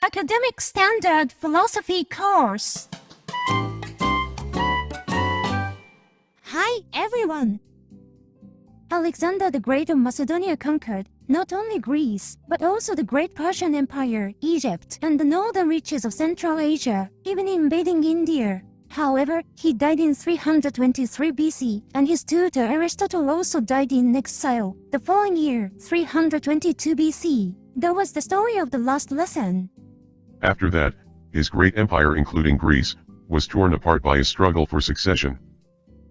Academic Standard Philosophy course. Hi everyone! Alexander the Great of Macedonia conquered not only Greece, but also the Great Persian Empire, Egypt, and the northern reaches of Central Asia, even invading India. However, he died in 323 BC, and his tutor Aristotle also died in exile the following year, 322 BC. That was the story of the last lesson. After that, his great empire including Greece, was torn apart by a struggle for succession.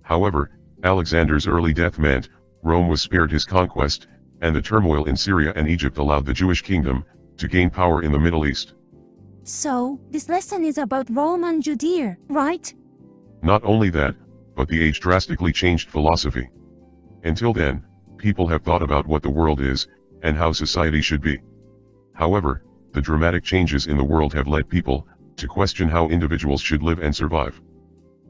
However, Alexander's early death meant Rome was spared his conquest, and the turmoil in Syria and Egypt allowed the Jewish kingdom to gain power in the Middle East. So, this lesson is about Rome and Judea, right? Not only that, but the age drastically changed philosophy. Until then, people have thought about what the world is, and how society should be. However, the dramatic changes in the world have led people to question how individuals should live and survive.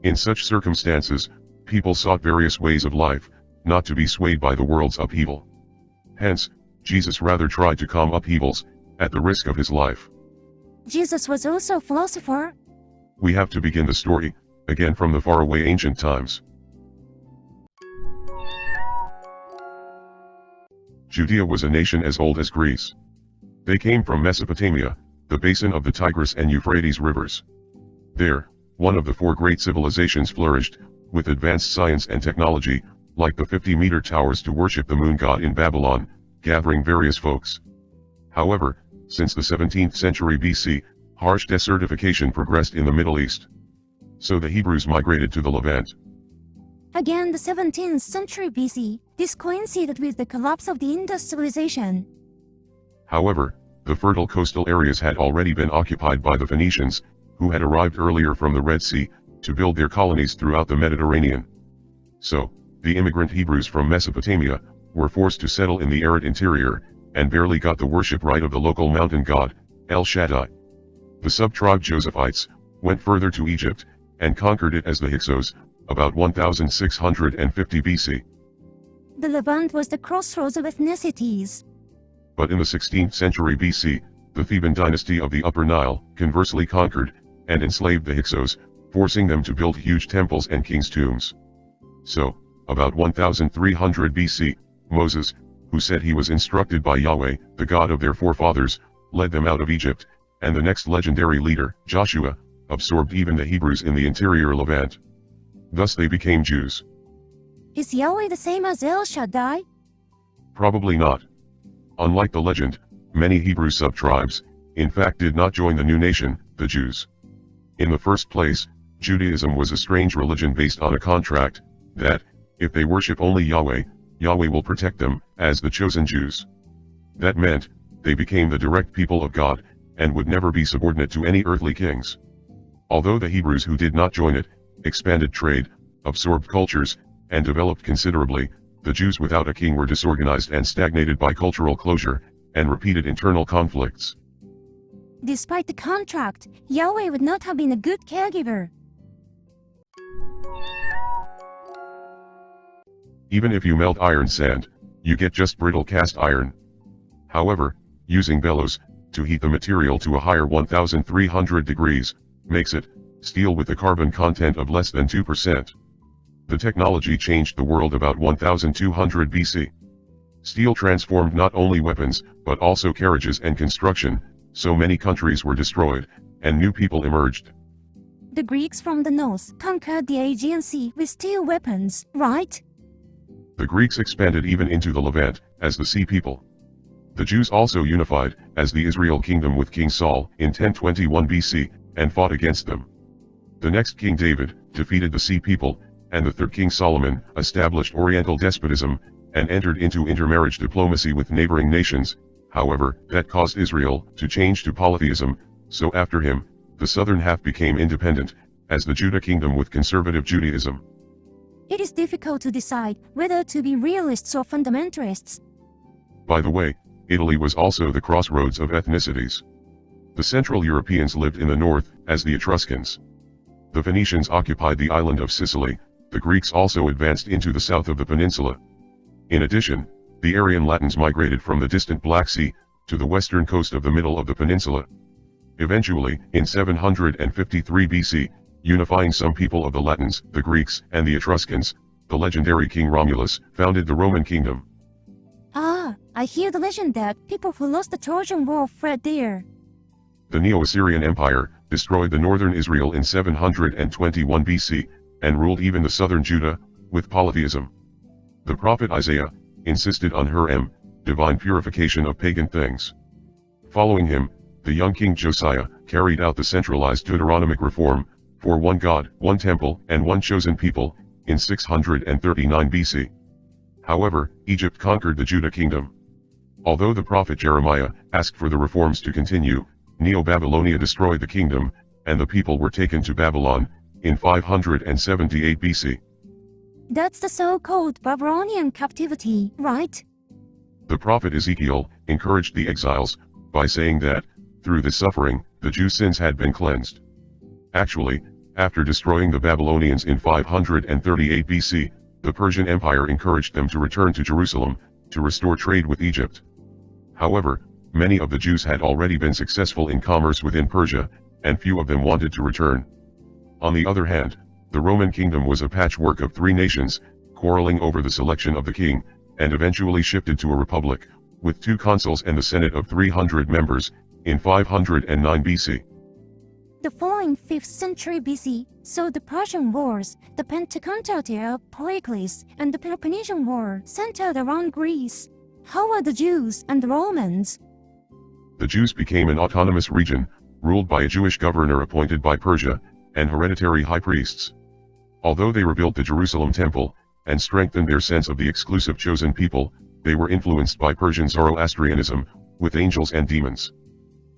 In such circumstances, people sought various ways of life, not to be swayed by the world's upheaval. Hence, Jesus rather tried to calm upheavals, at the risk of his life. Jesus was also a philosopher. We have to begin the story, again from the faraway ancient times. Judea was a nation as old as Greece. They came from Mesopotamia, the basin of the Tigris and Euphrates rivers. There, one of the four great civilizations flourished, with advanced science and technology, like the 50-meter towers to worship the moon god in Babylon, gathering various folks. However, since the 17th century BC, harsh desertification progressed in the Middle East. So the Hebrews migrated to the Levant. Again, the 17th century BC, this coincided with the collapse of the Indus civilization. However, the fertile coastal areas had already been occupied by the Phoenicians, who had arrived earlier from the Red Sea, to build their colonies throughout the Mediterranean. So, the immigrant Hebrews from Mesopotamia were forced to settle in the arid interior, and barely got the worship right of the local mountain god, El Shaddai. The sub-tribe Josephites went further to Egypt, and conquered it as the Hyksos, about 1650 BC. The Levant was the crossroads of ethnicities. But in the 16th century BC, the Theban dynasty of the Upper Nile conversely conquered and enslaved the Hyksos, forcing them to build huge temples and kings' tombs. So, about 1300 BC, Moses, who said he was instructed by Yahweh, the God of their forefathers, led them out of Egypt, and the next legendary leader, Joshua, absorbed even the Hebrews in the interior Levant. Thus they became Jews. Is Yahweh the same as El Shaddai? Probably not. Unlike the legend, many Hebrew sub-tribes, in fact did not join the new nation, the Jews. In the first place, Judaism was a strange religion based on a contract, that, if they worship only Yahweh, Yahweh will protect them, as the chosen Jews. That meant, they became the direct people of God, and would never be subordinate to any earthly kings. Although the Hebrews who did not join it, expanded trade, absorbed cultures, and developed considerably, the Jews without a king were disorganized and stagnated by cultural closure, and repeated internal conflicts. Despite the contract, Yahweh would not have been a good caregiver. Even if you melt iron sand, you get just brittle cast iron. However, using bellows, to heat the material to a higher 1300 degrees, makes it steel with a carbon content of less than 2%. The technology changed the world about 1200 BC. Steel transformed not only weapons, but also carriages and construction, so many countries were destroyed, and new people emerged. The Greeks from the north conquered the Aegean Sea with steel weapons, right? The Greeks expanded even into the Levant, as the Sea People. The Jews also unified, as the Israel kingdom with King Saul, in 1021 BC, and fought against them. The next King David defeated the Sea People, and the third King Solomon established Oriental despotism, and entered into intermarriage diplomacy with neighboring nations. However, that caused Israel to change to polytheism, so after him, the southern half became independent, as the Judah kingdom with conservative Judaism. It is difficult to decide whether to be realists or fundamentalists. By the way, Italy was also the crossroads of ethnicities. The Central Europeans lived in the north, as the Etruscans. The Phoenicians occupied the island of Sicily, the Greeks also advanced into the south of the peninsula. In addition, the Aryan Latins migrated from the distant Black Sea, to the western coast of the middle of the peninsula. Eventually, in 753 BC, unifying some people of the Latins, the Greeks, and the Etruscans, the legendary King Romulus founded the Roman kingdom. Ah, I hear the legend that people who lost the Trojan War fled there. The Neo-Assyrian Empire destroyed the northern Israel in 721 BC, and ruled even the southern Judah, with polytheism. The prophet Isaiah insisted on divine purification of pagan things. Following him, the young king Josiah carried out the centralized Deuteronomic reform, for one God, one temple, and one chosen people, in 639 BC. However, Egypt conquered the Judah kingdom. Although the prophet Jeremiah asked for the reforms to continue, Neo-Babylonia destroyed the kingdom, and the people were taken to Babylon, in 578 BC. That's the so-called Babylonian captivity, right? The prophet Ezekiel encouraged the exiles by saying that, through this suffering, the Jews' sins had been cleansed. Actually, after destroying the Babylonians in 538 BC, the Persian Empire encouraged them to return to Jerusalem, to restore trade with Egypt. However, many of the Jews had already been successful in commerce within Persia, and few of them wanted to return. On the other hand, the Roman kingdom was a patchwork of three nations, quarreling over the selection of the king, and eventually shifted to a republic, with 2 consuls and the Senate of 300 members, in 509 BC. The following 5th century BC saw the Persian Wars, the Pentacontalia of Pericles, and the Peloponnesian War centered around Greece. How are the Jews and the Romans? The Jews became an autonomous region, ruled by a Jewish governor appointed by Persia, and hereditary high priests. Although they rebuilt the Jerusalem temple, and strengthened their sense of the exclusive chosen people, they were influenced by Persian Zoroastrianism, with angels and demons.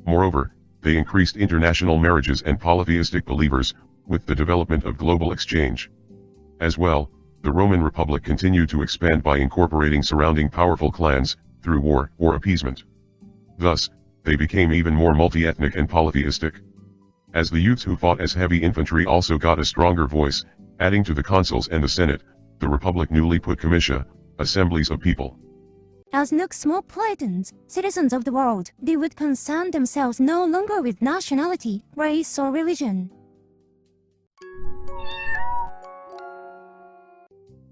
Moreover, they increased international marriages and polytheistic believers, with the development of global exchange. As well, the Roman Republic continued to expand by incorporating surrounding powerful clans, through war or appeasement. Thus, they became even more multi-ethnic and polytheistic. As the youths who fought as heavy infantry also got a stronger voice, adding to the consuls and the Senate, the Republic newly put comitia, assemblies of people. As Cosmopolitans, citizens of the world, they would concern themselves no longer with nationality, race or religion.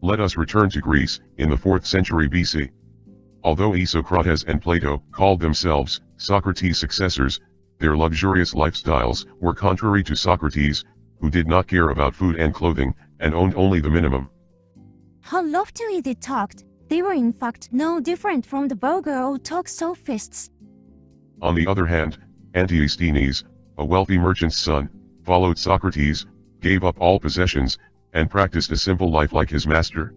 Let us return to Greece, in the 4th century BC. Although Isocrates and Plato called themselves Socrates' successors, their luxurious lifestyles were contrary to Socrates, who did not care about food and clothing, and owned only the minimum. How loftily they talked! They were in fact no different from the vulgar old-talk sophists. On the other hand, Antisthenes, a wealthy merchant's son, followed Socrates, gave up all possessions, and practiced a simple life like his master.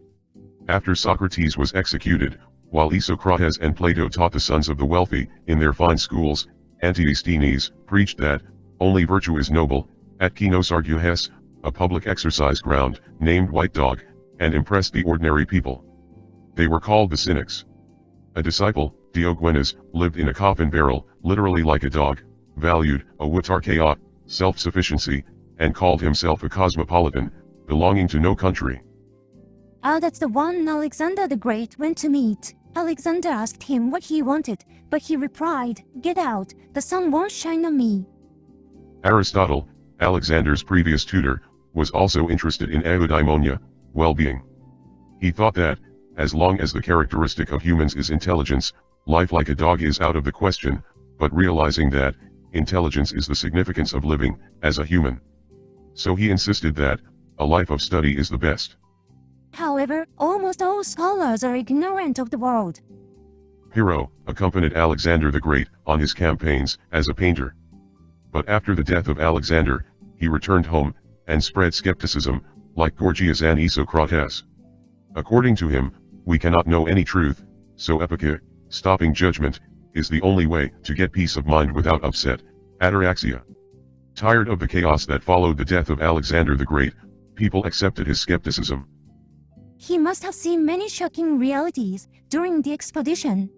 After Socrates was executed, while Isocrates and Plato taught the sons of the wealthy, in their fine schools, Antisthenes preached that, only virtue is noble, at Kinos Arguhes, a public exercise ground, named White Dog, and impressed the ordinary people. They were called the Cynics. A disciple, Diogenes, lived in a coffin barrel, literally like a dog, valued autarkeia, self-sufficiency, and called himself a cosmopolitan, belonging to no country. Ah, that's the one Alexander the Great went to meet. Alexander asked him what he wanted, but he replied, "Get out, the sun won't shine on me." Aristotle, Alexander's previous tutor, was also interested in eudaimonia, well-being. He thought that, as long as the characteristic of humans is intelligence, life like a dog is out of the question, but realizing that, intelligence is the significance of living, as a human. So he insisted that, a life of study is the best. However, almost all scholars are ignorant of the world. Pyrrho accompanied Alexander the Great on his campaigns as a painter. But after the death of Alexander, he returned home, and spread skepticism, like Gorgias and Isocrates. According to him, we cannot know any truth, so epike, stopping judgment, is the only way to get peace of mind without upset, ataraxia. Tired of the chaos that followed the death of Alexander the Great, people accepted his skepticism. He must have seen many shocking realities during the expedition.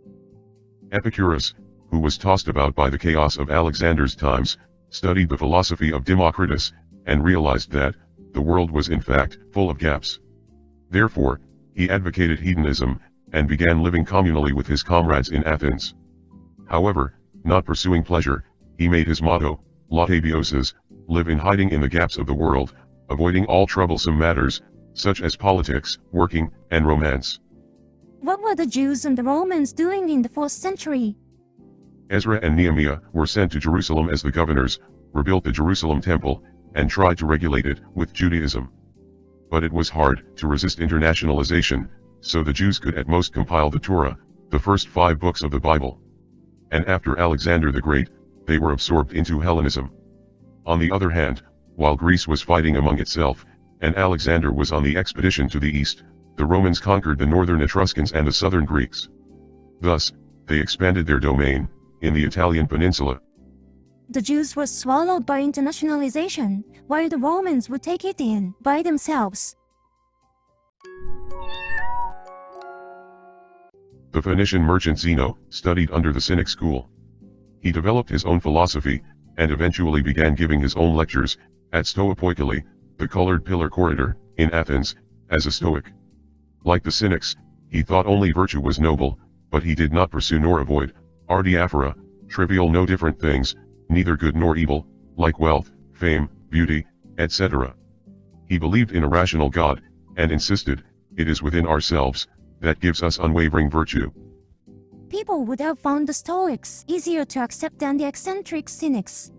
Epicurus, who was tossed about by the chaos of Alexander's times, studied the philosophy of Democritus, and realized that, the world was in fact full of gaps. Therefore, he advocated hedonism, and began living communally with his comrades in Athens. However, not pursuing pleasure, He made his motto, Lautabioses, live in hiding in the gaps of the world, avoiding all troublesome matters, such as politics, working, and romance. What were the Jews and the Romans doing in the 4th century? Ezra and Nehemiah were sent to Jerusalem as the governors, rebuilt the Jerusalem temple, and tried to regulate it with Judaism. But it was hard to resist internationalization, so the Jews could at most compile the Torah, the first 5 books of the Bible. And after Alexander the Great, they were absorbed into Hellenism. On the other hand, while Greece was fighting among itself, and Alexander was on the expedition to the east, the Romans conquered the northern Etruscans and the southern Greeks. Thus, they expanded their domain in the Italian peninsula. The Jews were swallowed by internationalization, while the Romans would take it in by themselves. The Phoenician merchant Zeno studied under the Cynic school. He developed his own philosophy, and eventually began giving his own lectures at Stoipoikali, the colored pillar corridor, in Athens, as a Stoic. Like the Cynics, he thought only virtue was noble, but he did not pursue nor avoid ardiaphora, trivial no different things, neither good nor evil, like wealth, fame, beauty, etc. He believed in a rational God, and insisted, it is within ourselves, that gives us unwavering virtue. People would have found the Stoics easier to accept than the eccentric Cynics.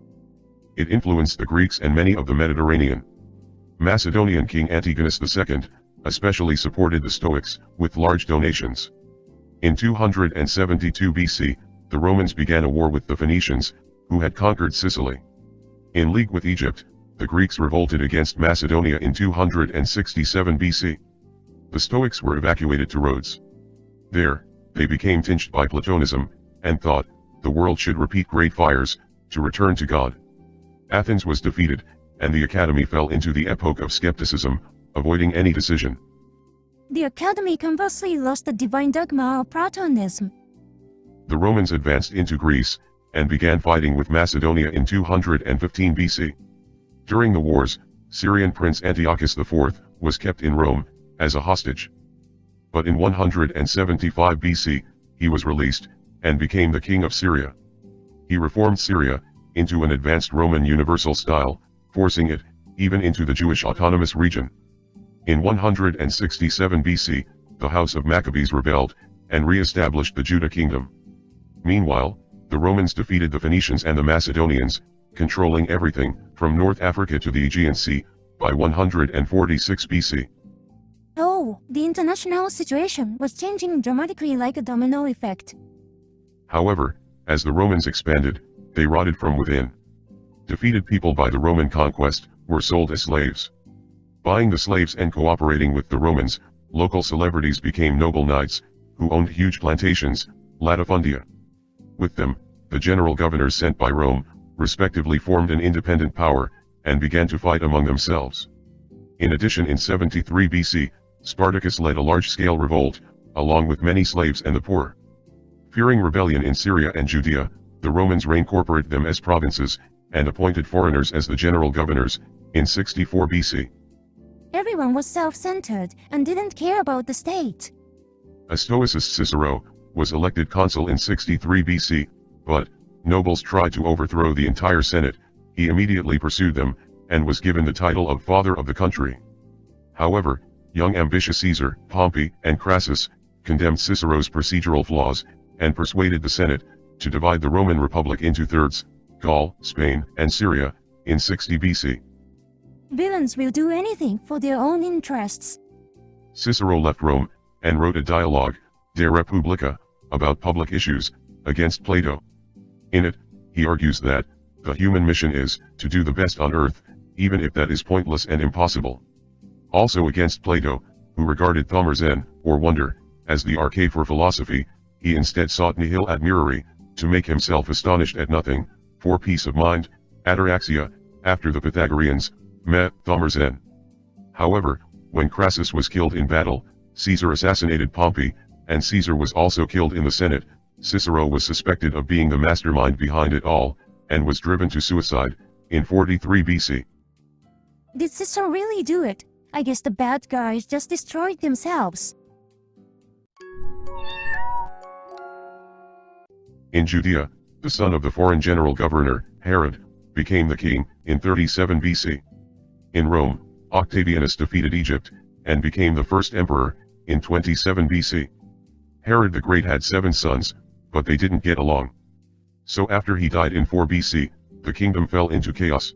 It influenced the Greeks and many of the Mediterranean. Macedonian King Antigonus II, especially supported the Stoics, with large donations. In 272 BC, the Romans began a war with the Phoenicians, who had conquered Sicily. In league with Egypt, the Greeks revolted against Macedonia in 267 BC. The Stoics were evacuated to Rhodes. There, they became tinged by Platonism, and thought, the world should repeat great fires, to return to God. Athens was defeated, and the academy fell into the epoch of skepticism, avoiding any decision. The academy conversely lost the divine dogma of Platonism. The Romans advanced into Greece, and began fighting with Macedonia in 215 BC. During the wars, Syrian Prince Antiochus IV was kept in Rome, as a hostage. But in 175 BC, he was released, and became the king of Syria. He reformed Syria into an advanced Roman universal style, forcing it even into the Jewish autonomous region. In 167 BC, the house of Maccabees rebelled, and re-established the Judah kingdom. Meanwhile, the Romans defeated the Phoenicians and the Macedonians, controlling everything from North Africa to the Aegean Sea, by 146 BC. Oh, the international situation was changing dramatically like a domino effect. However, as the Romans expanded, they rotted from within. Defeated people by the Roman conquest were sold as slaves. Buying the slaves and cooperating with the Romans, local celebrities became noble knights, who owned huge plantations, latifundia. With them, the general governors sent by Rome, respectively formed an independent power, and began to fight among themselves. In addition, in 73 BC, Spartacus led a large-scale revolt, along with many slaves and the poor. Fearing rebellion in Syria and Judea, the Romans reincorporated them as provinces, and appointed foreigners as the general governors, in 64 BC. Everyone was self-centered and didn't care about the state. A Stoicist Cicero was elected consul in 63 BC, but nobles tried to overthrow the entire Senate. He immediately pursued them, and was given the title of father of the country. However, young ambitious Caesar, Pompey, and Crassus condemned Cicero's procedural flaws, and persuaded the Senate to divide the Roman Republic into thirds, Gaul, Spain, and Syria, in 60 BC. Villains will do anything for their own interests. Cicero left Rome, and wrote a dialogue, De Republica, about public issues, against Plato. In it, he argues that the human mission is to do the best on earth, even if that is pointless and impossible. Also against Plato, who regarded thaumarzên, or wonder, as the arche for philosophy, he instead sought nihil admirari, to make himself astonished at nothing, for peace of mind, ataraxia, after the Pythagoreans, me, thaumarzên. However, when Crassus was killed in battle, Caesar assassinated Pompey, and Caesar was also killed in the Senate. Cicero was suspected of being the mastermind behind it all, and was driven to suicide, in 43 BC. Did Cicero really do it? I guess the bad guys just destroyed themselves. In Judea, the son of the foreign general governor, Herod, became the king in 37 BC. In Rome, Octavianus defeated Egypt and became the first emperor in 27 BC. Herod the Great had 7 sons, but they didn't get along. So after he died in 4 BC, the kingdom fell into chaos.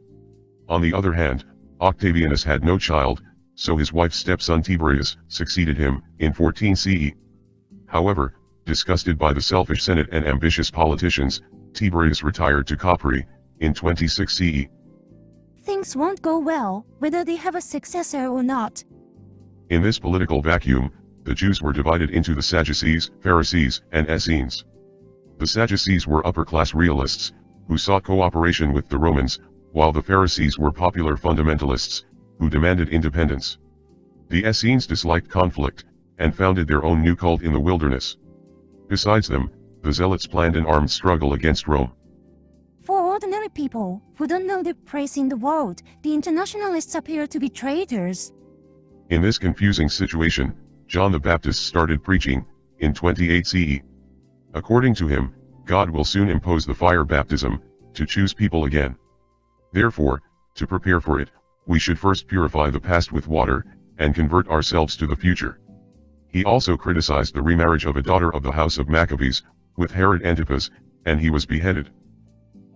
On the other hand, Octavianus had no child, so his wife's stepson Tiberius succeeded him in 14 CE. However, disgusted by the selfish Senate and ambitious politicians, Tiberius retired to Capri in 26 CE. Things won't go well, whether they have a successor or not. In this political vacuum, the Jews were divided into the Sadducees, Pharisees, and Essenes. The Sadducees were upper-class realists, who sought cooperation with the Romans, while the Pharisees were popular fundamentalists, who demanded independence. The Essenes disliked conflict, and founded their own new cult in the wilderness. Besides them, the Zealots planned an armed struggle against Rome. For ordinary people who don't know their place in the world, the internationalists appear to be traitors. In this confusing situation, John the Baptist started preaching in 28 CE. According to him, God will soon impose the fire baptism to choose people again. Therefore, to prepare for it, we should first purify the past with water and convert ourselves to the future. He also criticized the remarriage of a daughter of the house of Maccabees with Herod Antipas, and he was beheaded.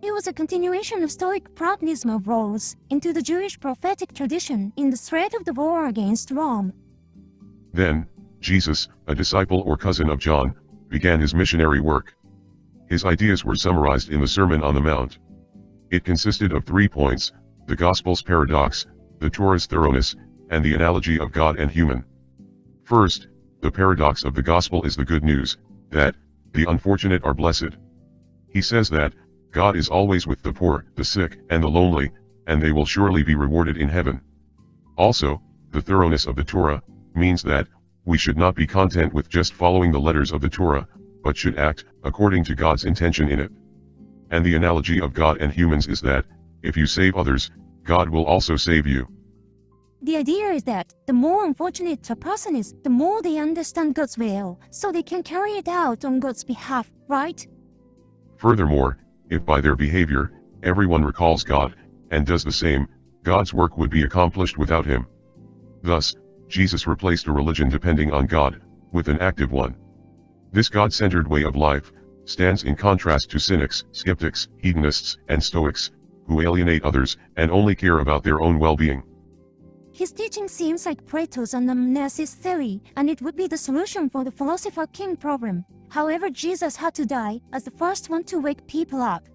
It was a continuation of Stoic pragmatism of roles into the Jewish prophetic tradition in the threat of the war against Rome. Then, Jesus, a disciple or cousin of John, began his missionary work. His ideas were summarized in the Sermon on the Mount. It consisted of 3 points: the Gospel's paradox, the Torah's thoroughness, and the analogy of God and human. First, the paradox of the Gospel is the good news that the unfortunate are blessed. He says that God is always with the poor, the sick, and the lonely, and they will surely be rewarded in heaven. Also, the thoroughness of the Torah means that we should not be content with just following the letters of the Torah, but should act according to God's intention in it. And the analogy of God and humans is that if you save others, God will also save you. The idea is that the more unfortunate a person is, the more they understand God's will, so they can carry it out on God's behalf, right? Furthermore, if by their behavior, everyone recalls God, and does the same, God's work would be accomplished without him. Thus, Jesus replaced a religion depending on God with an active one. This God-centered way of life stands in contrast to cynics, skeptics, hedonists, and Stoics, who alienate others and only care about their own well-being. His teaching seems like Plato's anamnesis theory, and it would be the solution for the philosopher king problem. However, Jesus had to die as the first one to wake people up.